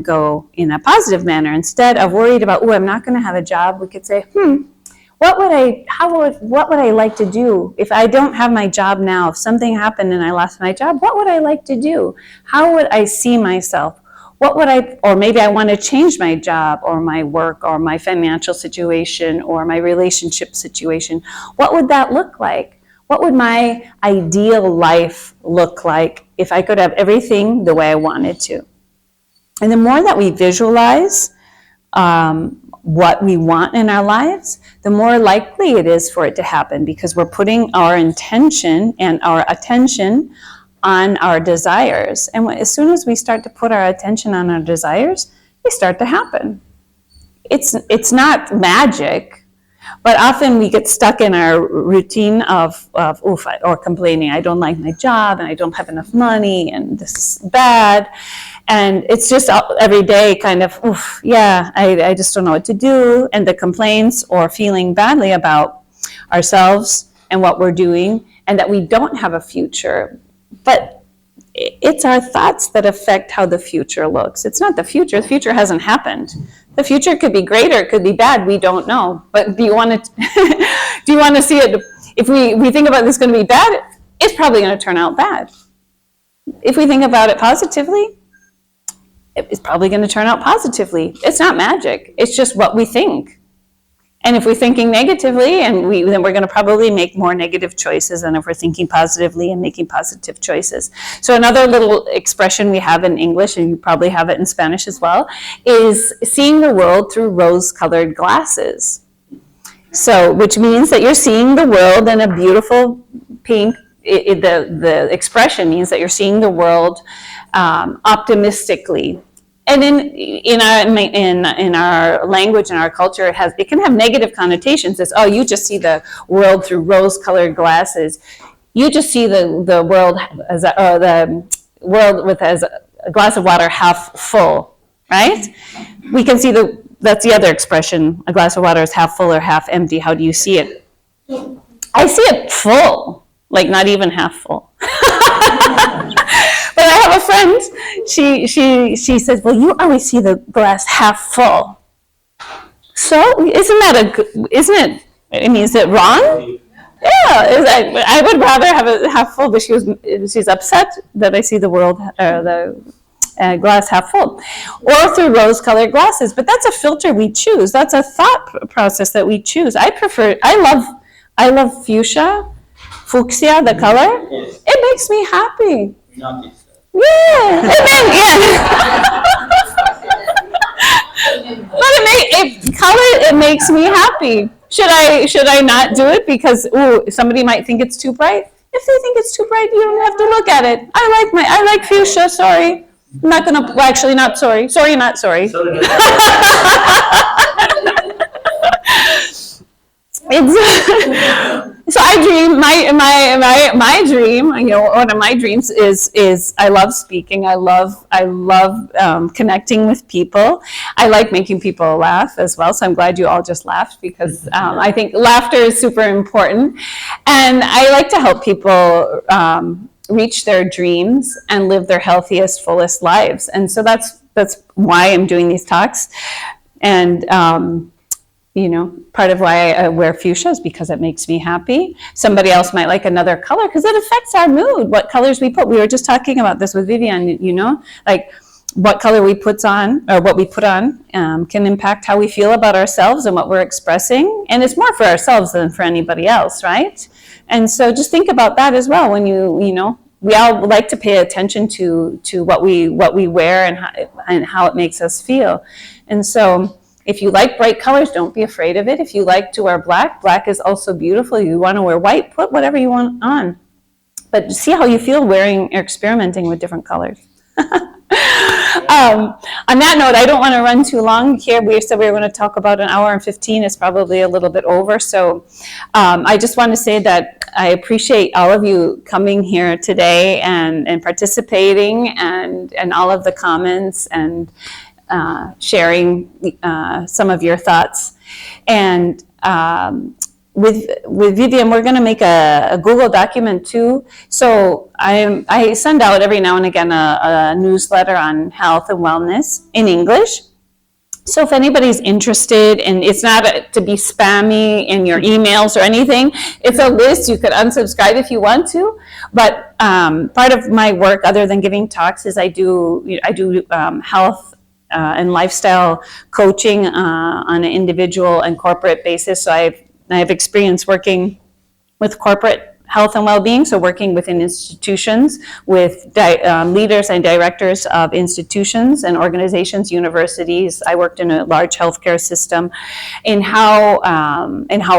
go in a positive manner. Instead of worried about, oh, I'm not going to have a job, we could say, what would I like to do if I don't have my job now? If something happened and I lost my job, what would I like to do? How would I see myself? Or maybe I want to change my job or my work or my financial situation or my relationship situation. What would that look like? What would my ideal life look like if I could have everything the way I wanted to? And the more that we visualize what we want in our lives, the more likely it is for it to happen, because we're putting our intention and our attention on our desires. And as soon as we start to put our attention on our desires, they start to happen. It's not magic, but often we get stuck in our routine of or complaining. I don't like my job, and I don't have enough money, and this is bad. And it's just every day kind of, I just don't know what to do. And the complaints or feeling badly about ourselves and what we're doing, and that we don't have a future. But it's our thoughts that affect how the future looks. It's not the future. The future hasn't happened. The future could be great or it could be bad. We don't know. But do you want to see it? If we think about this going to be bad, it's probably going to turn out bad. If we think about it positively, it's probably going to turn out positively. It's not magic. It's just what we think. And if we're thinking negatively, then we're going to probably make more negative choices than if we're thinking positively and making positive choices. So another little expression we have in English, and you probably have it in Spanish as well, is seeing the world through rose-colored glasses. So, which means that you're seeing the world in a beautiful pink. The expression means that you're seeing the world optimistically. And in our language and our culture, it can have negative connotations. It's, you just see the world through rose-colored glasses. You just see the world as a glass of water half full, right? We can see that's the other expression. A glass of water is half full or half empty. How do you see it? I see it full, like not even half full. But I have a friend, she says, well, you always see the glass half full. So is it wrong? Yeah, I would rather have it half full, but she's upset that I see the world, the glass half full. Or through rose-colored glasses, but that's a filter we choose. That's a thought process that we choose. I love fuchsia, the color. It makes me happy. Yeah. But it makes me happy. Should I not do it because somebody might think it's too bright? If they think it's too bright, you don't have to look at it. I like fuchsia. Sorry, I'm not gonna. Well, actually, not sorry. Sorry, not sorry. So I dream. My dream. One of my dreams is I love speaking. I love connecting with people. I like making people laugh as well. So I'm glad you all just laughed, because I think laughter is super important, and I like to help people reach their dreams and live their healthiest, fullest lives. And so that's why I'm doing these talks, and. Part of why I wear fuchsia is because it makes me happy. Somebody else might like another color because it affects our mood, what colors we put. We were just talking about this with Vivian, like what color we put on, or what we put on, can impact how we feel about ourselves and what we're expressing. And it's more for ourselves than for anybody else, right? And so just think about that as well when we all like to pay attention to what we wear and how it makes us feel. And so if you like bright colors, don't be afraid of it. If you like to wear black is also beautiful. You want to wear white, put whatever you want on. But see how you feel wearing or experimenting with different colors. On that note, I don't want to run too long here. We said we were going to talk about an hour and 15. It's probably a little bit over. So I just want to say that I appreciate all of you coming here today and participating and all of the comments and sharing some of your thoughts. And with Vivian, we're going to make a Google document too. So I send out every now and again a newsletter on health and wellness in English. So if anybody's interested, and it's not to be spammy in your emails or anything, it's a list. You could unsubscribe if you want to. But part of my work, other than giving talks, is I do health and lifestyle coaching on an individual and corporate basis. So I have experience working with corporate health and well-being, so working within institutions with leaders and directors of institutions and organizations, universities. I worked in a large healthcare system, in how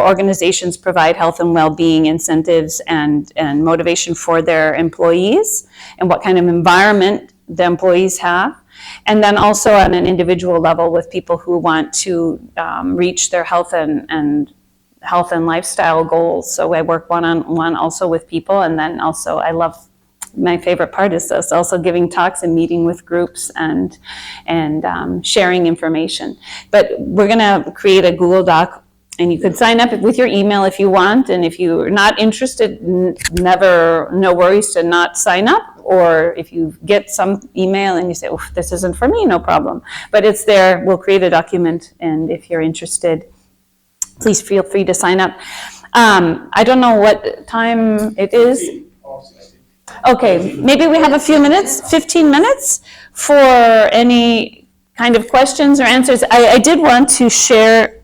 organizations provide health and well-being incentives and motivation for their employees, and what kind of environment the employees have. And then also on an individual level with people who want to reach their health and lifestyle goals. So I work one-on-one also with people, and then also my favorite part is this, also giving talks and meeting with groups and sharing information. But we're gonna create a Google Doc, and you can sign up with your email if you want, and if you're not interested, no worries to not sign up. Or if you get some email and you say, oh, this isn't for me, no problem. But it's there, we'll create a document, and if you're interested, please feel free to sign up. I don't know what time it is. Okay, maybe we have a few minutes, 15 minutes, for any kind of questions or answers. I did want to share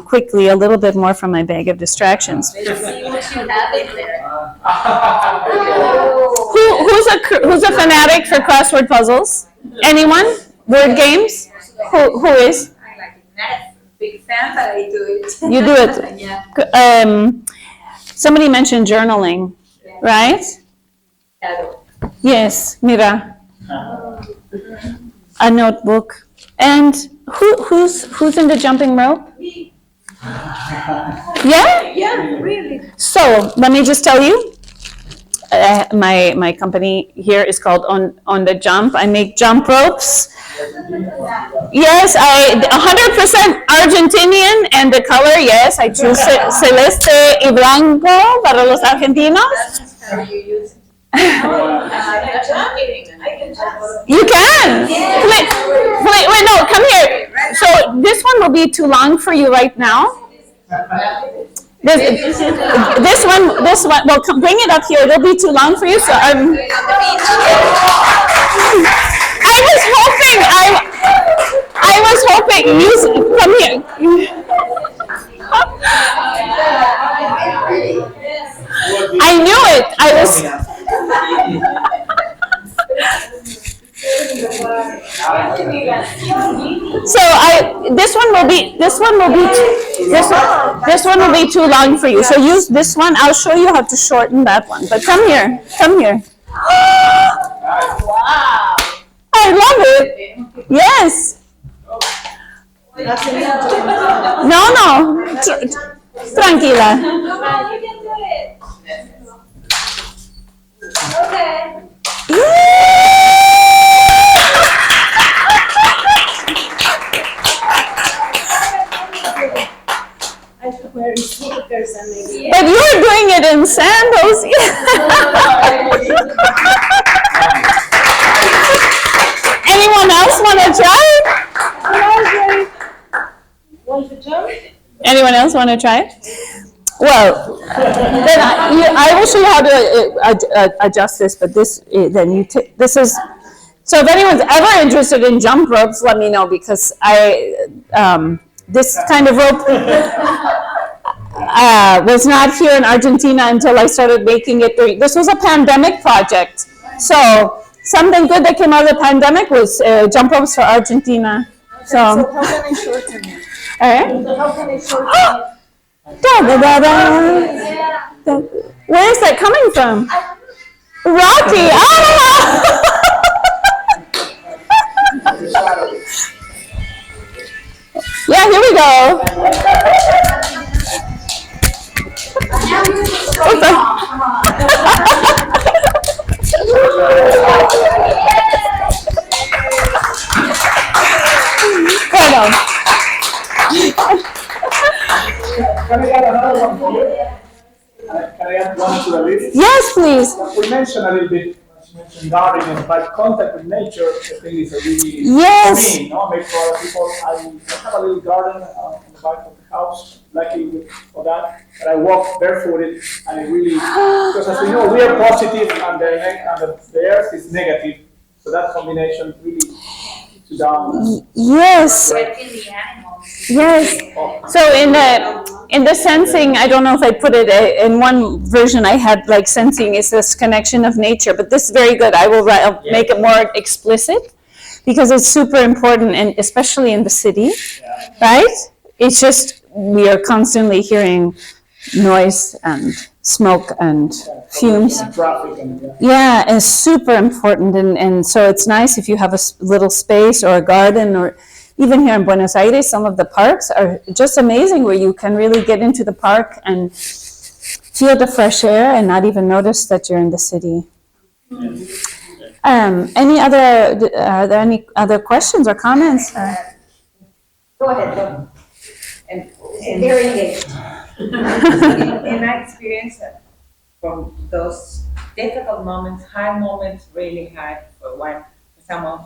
quickly a little bit more from my bag of distractions. Let's see what you have in there. Who's a fanatic for crossword puzzles? Anyone? Word games? Who is? I like it. Not a big fan, but I do it. You do it? Yeah. Somebody mentioned journaling, right? Yes, mira. A notebook. And who's in the jumping rope? Yeah? Yeah, really. So let me just tell you, my company here is called On the Jump. I make jump ropes. Yes, 100% Argentinian, and the color, yes, I choose celeste y blanco para los argentinos. How you use it? You can. Wait, no, come here. So this one will be too long for you right now. This one, well, bring it up here. It'll be too long for you, so I was hoping, you come here. I knew it. I was. So this one will be too long for you. So use this one. I'll show you how to shorten that one. But come here. Wow. I love it. Yes. No. Tranquila. You can do it. Okay. I should wear sneakers and maybe. But you're doing it in sandals. Anyone else want to try? Want to jump? Anyone else want to try? Well, then I will show you how to adjust this. But this is. So if anyone's ever interested in jump ropes, let me know, because this kind of rope was not here in Argentina until I started making it. This was a pandemic project. So something good that came out of the pandemic was jump ropes for Argentina. So how can I shorten it? All right. How can I shorten it? Where is that coming from? Rocky. Yeah, here we go. Hold on. can I add another one for you? Can I add one to the list? Yes, please. We mentioned a little bit, you mentioned gardening, but contact with nature, I think is a really, Yes. for me, no, maybe for other people, I have a little garden on the back of the house, lucky for that, but I walk barefooted, and it really, because as we know, we are positive, and the earth is negative, so that combination really keeps you down. Yes. Working the animals. Yes. So in the sensing, I don't know if I put it in one version. I had like sensing is this connection of nature, but this is very good. I'll make it more explicit because it's super important, and especially in the city, right? It's just we are constantly hearing noise and smoke and fumes. And traffic and, Yeah, it's super important, and so it's nice if you have a little space or a garden, or even here in Buenos Aires, some of the parks are just amazing where you can really get into the park and feel the fresh air and not even notice that you're in the city. Are there any other questions or comments? Go ahead, go. And Very engaged. in my experience, from those difficult moments, hard moments, really hard for someone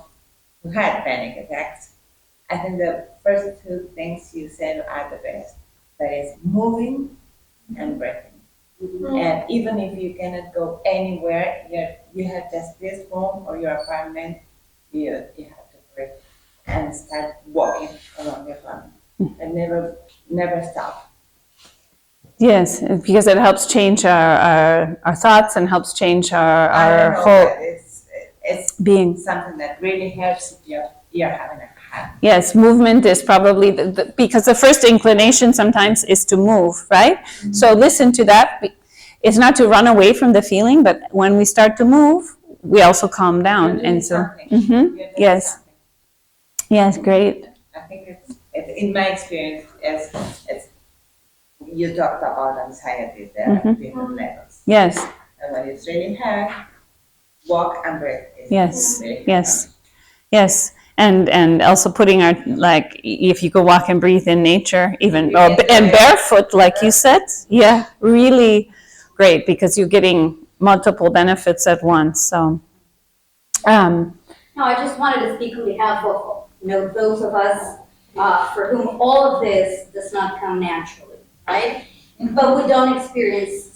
who had panic attacks, I think the first two things you said are the best. That is moving and breathing. And even if you cannot go anywhere, you have just this home or your apartment, you have to breathe and start walking around your farm and never stop. Yes, because it helps change our thoughts and helps change our I don't know, whole but it's being. something that really helps if you're having a heart. Yes, movement is probably because the first inclination sometimes is to move, right? So listen to that. It's not to run away from the feeling, but when we start to move, we also calm down. You're And doing so, something. You're doing yes, something. yes, great. I think it's in my experience, it's you talked about anxiety there at different levels. Yes, And when it's really hard, walk and breathe. Is yes, really yes, yes. And also putting our, like, if you could walk and breathe in nature, even, and barefoot, like you said, yeah, really great, because you're getting multiple benefits at once, so. No, I just wanted to speak on behalf of, those of us for whom all of this does not come naturally, right? But we don't experience